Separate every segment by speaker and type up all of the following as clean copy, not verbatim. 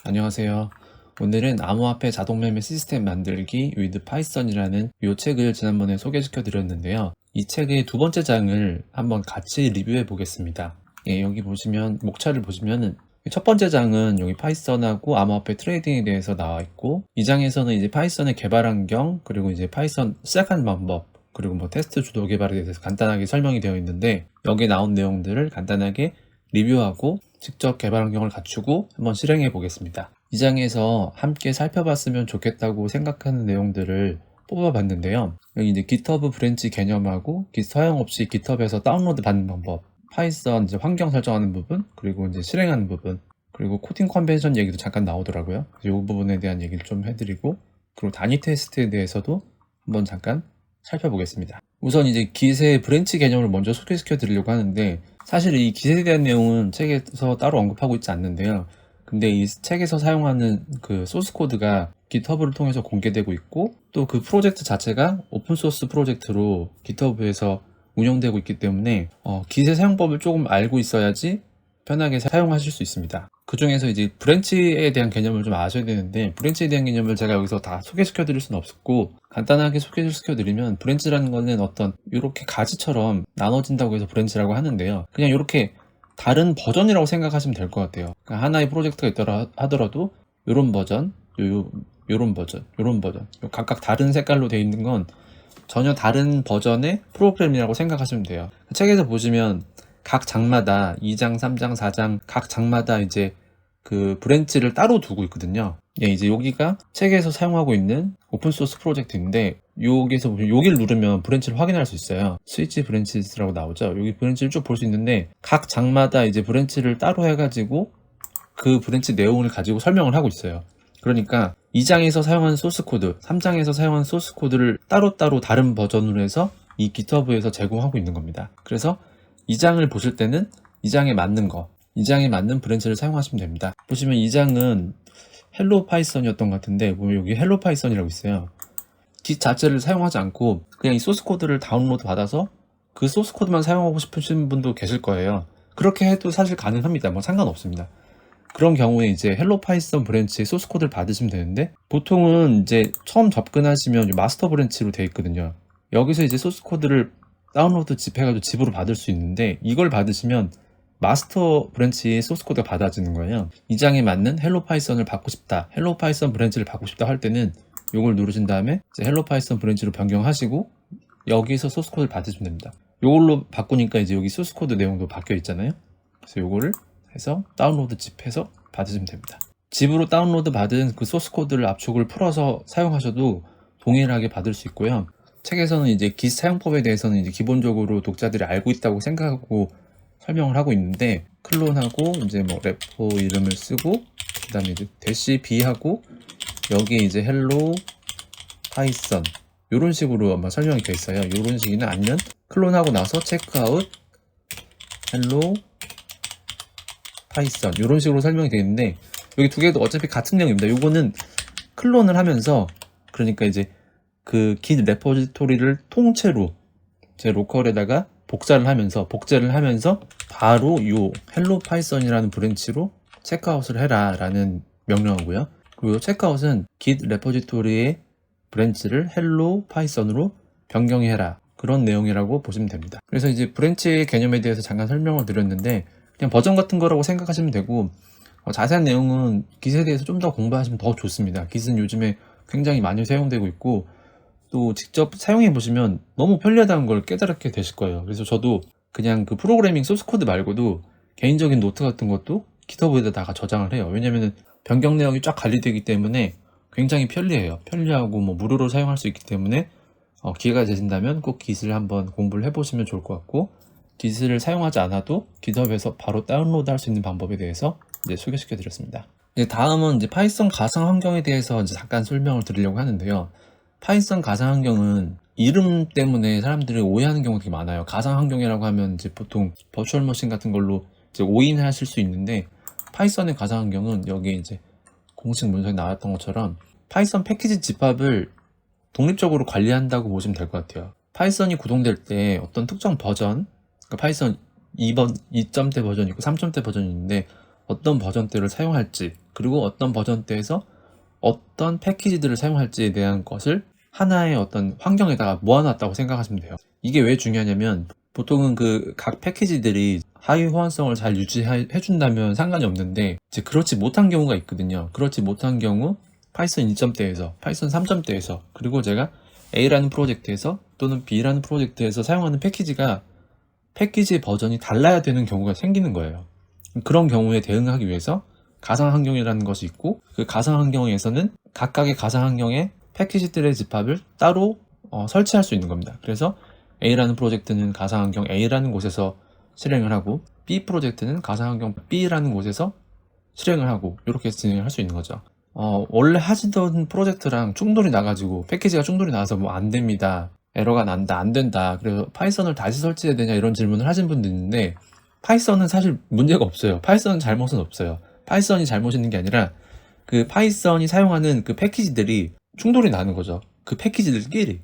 Speaker 1: 안녕하세요. 오늘은 암호화폐 자동매매 시스템 만들기 with Python이라는 이 책을 지난번에 소개시켜 드렸는데요. 이 책의 두 번째 장을 한번 같이 리뷰해 보겠습니다. 여기 보시면 목차를 보시면은 첫 번째 장은 여기 파이썬하고 암호화폐 트레이딩에 대해서 나와 있고, 이 장에서는 이제 파이썬의 개발 환경, 그리고 이제 파이썬 시작하는 방법, 그리고 뭐 테스트 주도 개발에 대해서 간단하게 설명이 되어 있는데, 여기 나온 내용들을 간단하게 리뷰하고 직접 개발 환경을 갖추고 한번 실행해 보겠습니다. 이 장에서 함께 살펴봤으면 좋겠다고 생각하는 내용들을 뽑아봤는데요. 여기 이제 GitHub 브랜치 개념하고 사용 없이 GitHub에서 다운로드 받는 방법, 파이썬 이제 환경 설정하는 부분, 그리고 이제 실행하는 부분, 그리고 코딩 컨벤션 얘기도 잠깐 나오더라고요. 이 부분에 대한 얘기를 좀 해드리고, 그리고 단위 테스트에 대해서도 한번 잠깐 살펴보겠습니다. 우선 이제 Git의 브랜치 개념을 먼저 소개시켜 드리려고 하는데, 사실 이 Git에 대한 내용은 책에서 따로 언급하고 있지 않는데요. 근데 이 책에서 사용하는 그 소스 코드가 GitHub를 통해서 공개되고 있고, 또 그 프로젝트 자체가 오픈소스 프로젝트로 GitHub에서 운영되고 있기 때문에 Git의 사용법을 조금 알고 있어야지 편하게 사용하실 수 있습니다. 그 중에서 이제 브랜치에 대한 개념을 좀 아셔야 되는데, 브랜치에 대한 개념을 제가 여기서 다 소개시켜 드릴 수는 없었고, 간단하게 소개시켜 드리면, 브랜치라는 거는 어떤 이렇게 가지처럼 나눠진다고 해서 브랜치라고 하는데요. 그냥 이렇게 다른 버전이라고 생각하시면 될 것 같아요. 그러니까 하나의 프로젝트가 있더라 하더라도 이런 버전, 요런 버전, 요런 버전, 각각 다른 색깔로 되어 있는 건 전혀 다른 버전의 프로그램이라고 생각하시면 돼요. 책에서 보시면 각 장마다 2장, 3장, 4장 각 장마다 이제 그 브랜치를 따로 두고 있거든요. 이제 여기가 책에서 사용하고 있는 오픈소스 프로젝트인데, 여기서 보시면 여기를 누르면 브랜치를 확인할 수 있어요. 스위치 브랜치스라고 나오죠. 여기 브랜치를 쭉 볼 수 있는데, 각 장마다 이제 브랜치를 따로 해가지고 그 브랜치 내용을 가지고 설명을 하고 있어요. 그러니까 2장에서 사용한 소스 코드, 3장에서 사용한 소스 코드를 따로따로 다른 버전으로 해서 이 GitHub에서 제공하고 있는 겁니다. 그래서 2장을 보실 때는 2장에 맞는 거, 2장에 맞는 브랜치를 사용하시면 됩니다. 보시면 2장은 헬로 파이썬이었던 것 같은데, 보면 여기 헬로 파이썬이라고 있어요. Git 자체를 사용하지 않고 그냥 이 소스 코드를 다운로드 받아서 그 소스 코드만 사용하고 싶으신 분도 계실 거예요. 그렇게 해도 사실 가능합니다. 뭐 상관없습니다. 그런 경우에 이제 헬로 파이썬 브랜치의 소스 코드를 받으시면 되는데, 보통은 이제 처음 접근하시면 마스터 브랜치로 되어 있거든요. 여기서 이제 소스 코드를 다운로드 집해가지고 집으로 받을 수 있는데, 이걸 받으시면 마스터 브랜치의 소스 코드가 받아지는 거예요. 이 장에 맞는 헬로 파이썬을 받고 싶다, 헬로 파이썬 브랜치를 받고 싶다 할 때는 이걸 누르신 다음에 이제 헬로 파이썬 브랜치로 변경하시고 여기서 소스 코드를 받으시면 됩니다. 이걸로 바꾸니까 이제 여기 소스 코드 내용도 바뀌어 있잖아요. 그래서 이거를 해서 다운로드 집해서 받으시면 됩니다. 집으로 다운로드 받은 그 소스 코드를 압축을 풀어서 사용하셔도 동일하게 받을 수 있고요. 책에서는 이제 Git 사용법에 대해서는 이제 기본적으로 독자들이 알고 있다고 생각하고 설명을 하고 있는데, 클론하고 이제 뭐 레포 이름을 쓰고, 그 다음에 이제 대시 b 하고 여기에 이제 헬로 파이썬 이런 식으로 아마 설명이 되어 있어요. 이런 식이나 아니면 클론하고 나서 체크아웃 헬로 파이썬 이런 식으로 설명이 되어 있는데, 여기 두 개도 어차피 같은 내용입니다. 요거는 클론을 하면서, 그러니까 이제 그 Git 레포지토리를 통째로 제 로컬에다가 복제를 하면서 바로 요 헬로 파이썬이라는 브랜치로 체크아웃을 해라 라는 명령어고요. 그리고 체크아웃은 Git 레포지토리의 브랜치를 헬로 파이썬으로 변경해라, 그런 내용이라고 보시면 됩니다. 그래서 이제 브랜치 개념에 대해서 잠깐 설명을 드렸는데, 그냥 버전 같은 거라고 생각하시면 되고, 자세한 내용은 Git에 대해서 좀 더 공부하시면 더 좋습니다. Git은 요즘에 굉장히 많이 사용되고 있고, 또 직접 사용해 보시면 너무 편리하다는 걸 깨달게 되실 거예요. 그래서 저도 그냥 그 프로그래밍 소스 코드 말고도 개인적인 노트 같은 것도 GitHub에다가 저장을 해요. 왜냐면은 변경 내역이 쫙 관리되기 때문에 굉장히 편리해요. 편리하고 뭐 무료로 사용할 수 있기 때문에 기회가 되신다면 꼭 Git을 한번 공부를 해보시면 좋을 것 같고, Git을 사용하지 않아도 GitHub에서 바로 다운로드 할 수 있는 방법에 대해서 이제 소개시켜 드렸습니다. 이제 다음은 이제 파이썬 가상 환경에 대해서 이제 잠깐 설명을 드리려고 하는데요. 파이썬 가상 환경은 이름 때문에 사람들이 오해하는 경우가 되게 많아요. 가상 환경이라고 하면 이제 보통 버추얼 머신 같은 걸로 이제 오인하실 수 있는데, 파이썬의 가상 환경은 여기 이제 공식 문서에 나왔던 것처럼 파이썬 패키지 집합을 독립적으로 관리한다고 보시면 될 것 같아요. 파이썬이 구동될 때 어떤 특정 버전, 그러니까 파이썬 2점 대 버전이 있고 3점 대 버전이 있는데, 어떤 버전대를 사용할지, 그리고 어떤 버전대에서 어떤 패키지들을 사용할지에 대한 것을 하나의 어떤 환경에다가 모아놨다고 생각하시면 돼요. 이게 왜 중요하냐면 보통은 그 각 패키지들이 하위 호환성을 잘 유지해준다면 상관이 없는데 이제 그렇지 못한 경우가 있거든요. 그렇지 못한 경우 파이썬 2점대에서 파이썬 3점대에서 그리고 제가 A라는 프로젝트에서 또는 B라는 프로젝트에서 사용하는 패키지 버전이 달라야 되는 경우가 생기는 거예요. 그런 경우에 대응하기 위해서 가상환경이라는 것이 있고 그 가상환경에서는 각각의 가상환경의 패키지들의 집합을 따로 설치할 수 있는 겁니다. 그래서 A라는 프로젝트는 가상환경 A라는 곳에서 실행을 하고 B 프로젝트는 가상환경 B라는 곳에서 실행을 하고 이렇게 진행을 할 수 있는 거죠. 원래 하시던 프로젝트랑 충돌이 나가지고 패키지가 충돌이 나서 뭐 안 됩니다. 에러가 난다, 안 된다. 그래서 파이썬을 다시 설치해야 되냐 이런 질문을 하신 분도 있는데 파이썬은 사실 문제가 없어요. 파이썬 잘못은 없어요. 파이썬이 잘못 있는 게 아니라 그 파이썬이 사용하는 그 패키지들이 충돌이 나는 거죠. 그 패키지들끼리.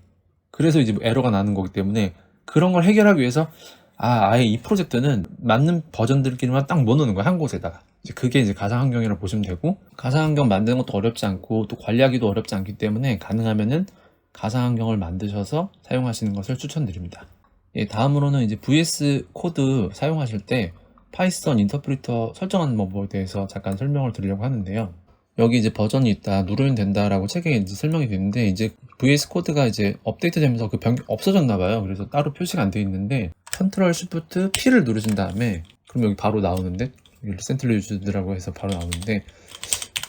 Speaker 1: 그래서 이제 에러가 나는 거기 때문에 그런 걸 해결하기 위해서 아예 이 프로젝트는 맞는 버전들끼리만 딱 모으는 거야, 한 곳에다가. 이제 그게 이제 가상환경이라고 보시면 되고 가상환경 만드는 것도 어렵지 않고 또 관리하기도 어렵지 않기 때문에 가능하면은 가상환경을 만드셔서 사용하시는 것을 추천드립니다. 예, 다음으로는 이제 VS 코드 사용하실 때 파이썬 인터프리터 설정하는 방법에 대해서 잠깐 설명을 드리려고 하는데요. 여기 이제 버전이 있다, 누르면 된다라고 책에 이제 설명이 되는데 이제 VS 코드가 이제 업데이트 되면서 그 변경 없어졌나 봐요. 그래서 따로 표시가 안 돼 있는데 컨트롤 쉬프트 P를 누르신 다음에 그럼 여기 바로 나오는데 리센틀리 유즈드라고 해서 바로 나오는데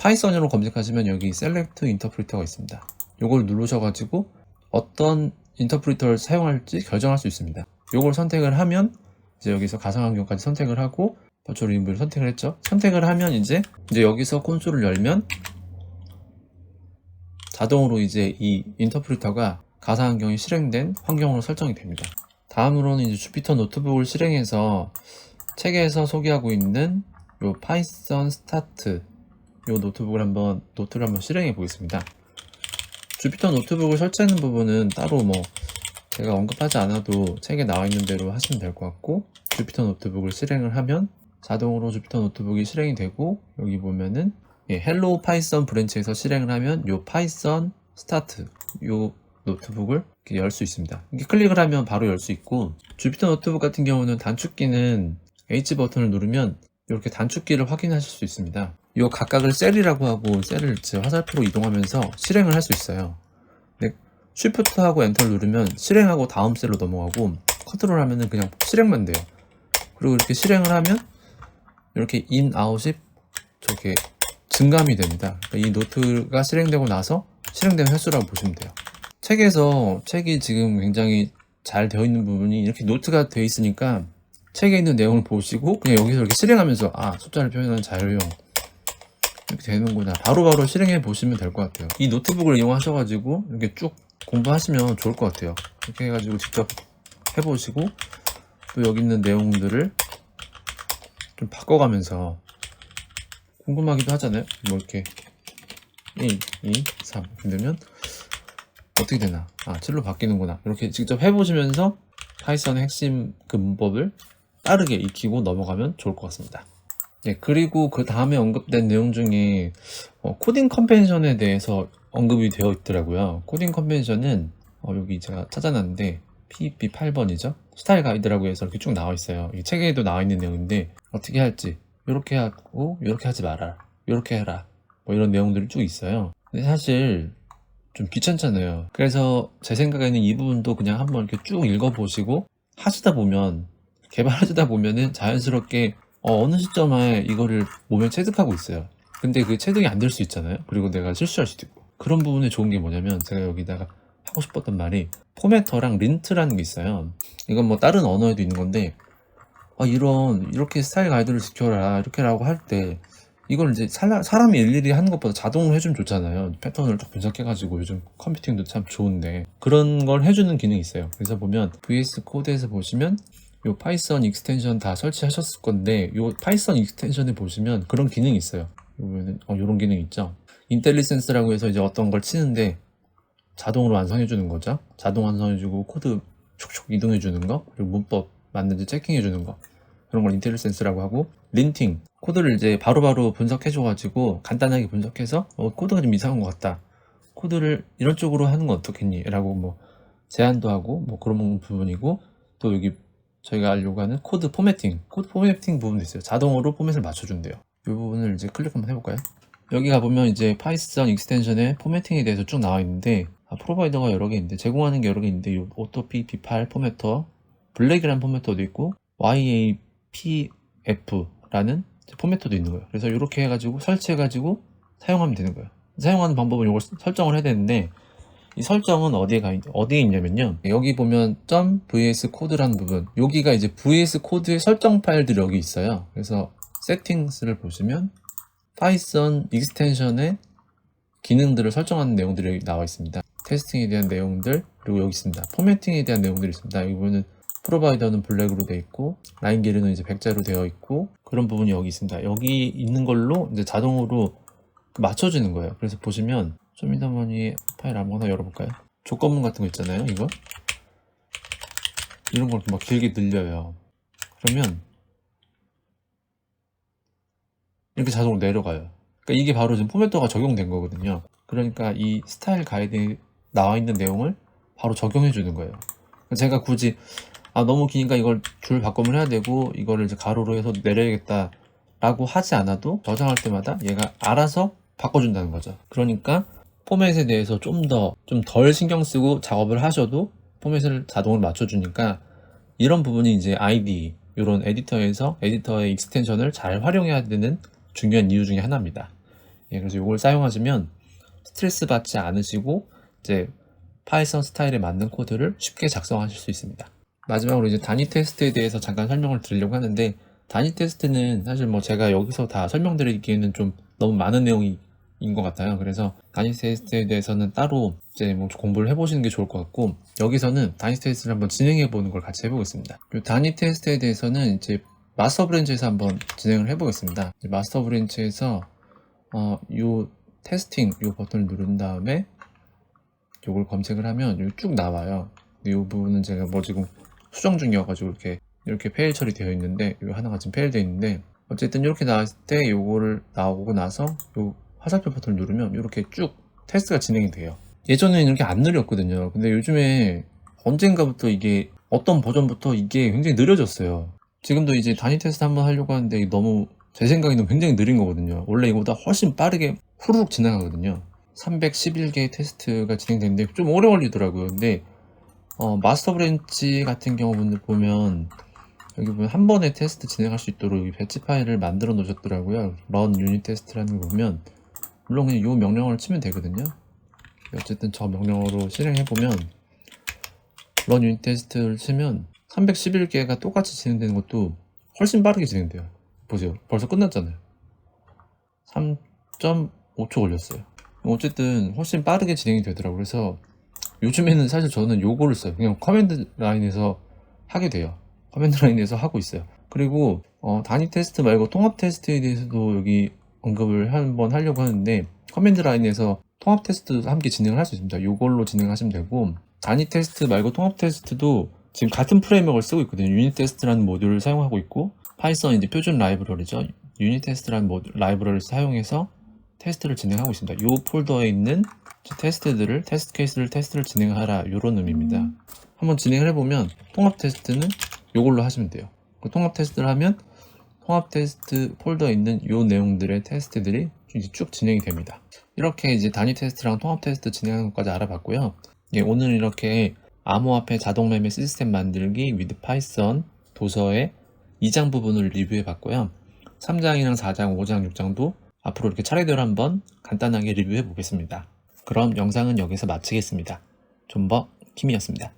Speaker 1: 파이썬으로 검색하시면 여기 셀렉트 인터프리터가 있습니다. 이걸 누르셔가지고 어떤 인터프리터를 사용할지 결정할 수 있습니다. 이걸 선택을 하면 이제 여기서 가상환경까지 선택을 하고 버추얼 리무를 선택을 했죠. 선택을 하면 이제 여기서 콘솔을 열면 자동으로 이제 이 인터프리터가 가상환경이 실행된 환경으로 설정이 됩니다. 다음으로는 이제 주피터 노트북을 실행해서 책에서 소개하고 있는 요 파이썬 스타트 요 노트를 한번 실행해 보겠습니다. 주피터 노트북을 설치하는 부분은 따로 뭐 제가 언급하지 않아도 책에 나와 있는 대로 하시면 될 것 같고 주피터 노트북을 실행을 하면 자동으로 주피터 노트북이 실행이 되고 여기 보면은 헬로우 파이썬 브랜치에서 실행을 하면 요 파이썬 스타트 요 노트북을 열 수 있습니다. 이렇게 클릭을 하면 바로 열 수 있고 주피터 노트북 같은 경우는 단축키는 H 버튼을 누르면 이렇게 단축키를 확인하실 수 있습니다. 이 각각을 셀이라고 하고 셀을 화살표로 이동하면서 실행을 할 수 있어요. 쉬프트하고 엔터를 누르면 실행하고 다음 셀로 넘어가고 컨트롤 하면은 그냥 실행만 돼요. 그리고 이렇게 실행을 하면 이렇게 인, 아웃이 저게 증감이 됩니다. 이 노트가 실행되고 나서 실행되는 횟수라고 보시면 돼요. 책이 지금 굉장히 잘 되어 있는 부분이 이렇게 노트가 되어 있으니까 책에 있는 내용을 보시고 그냥 여기서 이렇게 실행하면서 숫자를 표현하는 자료용 이렇게 되는구나 바로바로 실행해 보시면 될 것 같아요. 이 노트북을 이용하셔가지고 이렇게 쭉 공부하시면 좋을 것 같아요. 이렇게 해가지고 직접 해보시고 또 여기 있는 내용들을 좀 바꿔가면서 궁금하기도 하잖아요. 뭐 이렇게 1, 2, 3 이러면 어떻게 되나 7로 바뀌는구나 이렇게 직접 해보시면서 파이썬의 핵심 그 문법을 빠르게 익히고 넘어가면 좋을 것 같습니다. 그리고 그 다음에 언급된 내용 중에 코딩 컨벤션에 대해서 언급이 되어 있더라고요. 코딩 컨벤션은 여기 제가 찾아놨는데 PEP 8번이죠. 스타일 가이드라고 해서 이렇게 쭉 나와 있어요. 이 책에도 나와 있는 내용인데 어떻게 할지 이렇게 하고 이렇게 하지 마라 이렇게 해라 뭐 이런 내용들이 쭉 있어요. 근데 사실 좀 귀찮잖아요. 그래서 제 생각에는 이 부분도 그냥 한번 이렇게 쭉 읽어보시고 개발하시다 보면은 자연스럽게 어느 시점에 이거를 몸에 체득하고 있어요. 근데 그 체득이 안 될 수 있잖아요. 그리고 내가 실수할 수도 있고. 그런 부분에 좋은 게 뭐냐면 제가 여기다가 하고 싶었던 말이 포매터랑 린트라는 게 있어요. 이건 뭐 다른 언어에도 있는 건데 이렇게 스타일 가이드를 지켜라 이렇게라고 할 때 이걸 이제 사람이 일일이 하는 것보다 자동으로 해주면 좋잖아요. 패턴을 딱 분석해가지고 요즘 컴퓨팅도 참 좋은데 그런 걸 해주는 기능이 있어요. 그래서 보면 VS 코드에서 보시면 요 파이썬 익스텐션 다 설치하셨을 건데 요 파이썬 익스텐션에 보시면 그런 기능이 있어요. 보면은 요런 기능이 있죠. 인텔리센스라고 해서 이제 어떤 걸 치는데 자동으로 완성해주는 거죠. 자동 완성해주고 코드 촉촉 이동해주는 거 그리고 문법 맞는지 체킹해주는 거 그런 걸 인텔리센스라고 하고, 린팅, 코드를 이제 바로바로 분석해줘가지고 간단하게 분석해서 코드가 좀 이상한 것 같다, 코드를 이런 쪽으로 하는 건 어떻겠니? 라고 뭐 제안도 하고 뭐 그런 부분이고, 또 여기 저희가 하려고 하는 코드 포매팅 부분도 있어요. 자동으로 포맷을 맞춰준대요. 이 부분을 이제 클릭 한번 해볼까요? 여기 가보면 이제 파이썬 익스텐션의 포매팅에 대해서 쭉 나와 있는데, 프로바이더가 여러 개 있는데, 제공하는 게 여러 개 있는데, 이 오토피 B8 포매터, 블랙이라는 포매터도 있고 YAPF라는 포매터도 있는 거예요. 그래서 이렇게 해가지고 설치해가지고 사용하면 되는 거예요. 사용하는 방법은 이걸 설정을 해야 되는데, 이 설정은 어디에 있냐면요, 여기 보면 .vs 코드라는 부분, 여기가 이제 vs 코드의 설정 파일들이 여기 있어요. 그래서 세팅스를 보시면 파이썬 익스텐션의 기능들을 설정하는 내용들이 여기 나와 있습니다. 테스팅에 대한 내용들, 그리고 여기 있습니다. 포매팅에 대한 내용들이 있습니다. 여기 보면 프로바이더는 블랙으로 되어 있고, 라인 길이는 이제 백자로 되어 있고, 그런 부분이 여기 있습니다. 여기 있는 걸로 이제 자동으로 맞춰주는 거예요. 그래서 보시면 좀 이따 보니 파일 아무거나 열어볼까요? 조건문 같은 거 있잖아요. 이거 이런 걸 막 길게 늘려요. 그러면 이렇게 자동으로 내려가요. 그러니까 이게 바로 지금 포매터가 적용된 거거든요. 그러니까 이 스타일 가이드에 나와 있는 내용을 바로 적용해 주는 거예요. 제가 굳이 너무 기니까 이걸 줄 바꿈을 해야 되고 이거를 이제 가로로 해서 내려야겠다 라고 하지 않아도, 저장할 때마다 얘가 알아서 바꿔준다는 거죠. 그러니까 포맷에 대해서 좀 덜 신경 쓰고 작업을 하셔도 포맷을 자동으로 맞춰주니까, 이런 부분이 이제 IDE, 이런 에디터의 익스텐션을 잘 활용해야 되는 중요한 이유 중에 하나입니다. 그래서 이걸 사용하시면 스트레스 받지 않으시고 이제 파이썬 스타일에 맞는 코드를 쉽게 작성하실 수 있습니다. 마지막으로 이제 단위 테스트에 대해서 잠깐 설명을 드리려고 하는데, 단위 테스트는 사실 뭐 제가 여기서 다 설명드리기에는 좀 너무 많은 내용인 것 같아요. 그래서 단위 테스트에 대해서는 따로 이제 뭐 공부를 해보시는 게 좋을 것 같고, 여기서는 단위 테스트를 한번 진행해 보는 걸 같이 해보겠습니다. 이 단위 테스트에 대해서는 이제 마스터 브랜치에서 한번 진행을 해보겠습니다. 마스터 브랜치에서 이 테스팅 이 버튼을 누른 다음에 이걸 검색을 하면 쭉 나와요. 이 부분은 제가 뭐 지금 수정 중이어가지고 이렇게 페일 처리되어 있는데, 이 하나가 지금 페일되어 있는데, 어쨌든 이렇게 나왔을 때 요거를 나오고 나서 요 화살표 버튼을 누르면 이렇게 쭉 테스트가 진행이 돼요. 예전에는 이렇게 안 느렸거든요. 근데 요즘에 언젠가부터 이게 어떤 버전부터 이게 굉장히 느려졌어요. 지금도 이제 단위 테스트 한번 하려고 하는데 너무 제 생각에는 굉장히 느린 거거든요. 원래 이거보다 훨씬 빠르게 후루룩 지나가거든요. 311개의 테스트가 진행되는데 좀 오래 걸리더라고요. 근데 마스터 브랜치 같은 경우 보면 여기 보면 한 번에 테스트 진행할 수 있도록 여기 배치 파일을 만들어 놓으셨더라고요. run unit test라는 거 보면, 물론 그냥 이 명령어를 치면 되거든요. 어쨌든 저 명령어로 실행해 보면 run unit test를 치면 311개가 똑같이 진행되는 것도 훨씬 빠르게 진행돼요. 보세요, 벌써 끝났잖아요. 3.5초 걸렸어요. 어쨌든 훨씬 빠르게 진행이 되더라고요. 그래서 요즘에는 사실 저는 요거를 써요. 그냥 커맨드 라인에서 하게 돼요. 커맨드 라인에서 하고 있어요. 그리고 단위 테스트 말고 통합 테스트에 대해서도 여기 언급을 한번 하려고 하는데, 커맨드 라인에서 통합 테스트도 함께 진행을 할 수 있습니다. 요걸로 진행하시면 되고, 단위 테스트 말고 통합 테스트도 지금 같은 프레임워크를 쓰고 있거든요. 유닛 테스트라는 모듈을 사용하고 있고, 파이썬 이제 표준 라이브러리죠. 유닛 테스트라는 라이브러리를 사용해서 테스트를 진행하고 있습니다. 이 폴더에 있는 테스트들을, 테스트 케이스를 테스트를 진행하라, 이런 의미입니다. 한번 진행을 해보면 통합 테스트는 이걸로 하시면 돼요. 그 통합 테스트를 하면 통합 테스트 폴더에 있는 이 내용들의 테스트들이 쭉 진행이 됩니다. 이렇게 이제 단위 테스트랑 통합 테스트 진행하는 것까지 알아봤고요. 오늘은 이렇게 암호화폐 자동 매매 시스템 만들기 with 파이썬 도서의 2장 부분을 리뷰해 봤고요. 3장이랑 4장, 5장, 6장도 앞으로 이렇게 차례대로 한번 간단하게 리뷰해 보겠습니다. 그럼 영상은 여기서 마치겠습니다. 존버 킴이었습니다.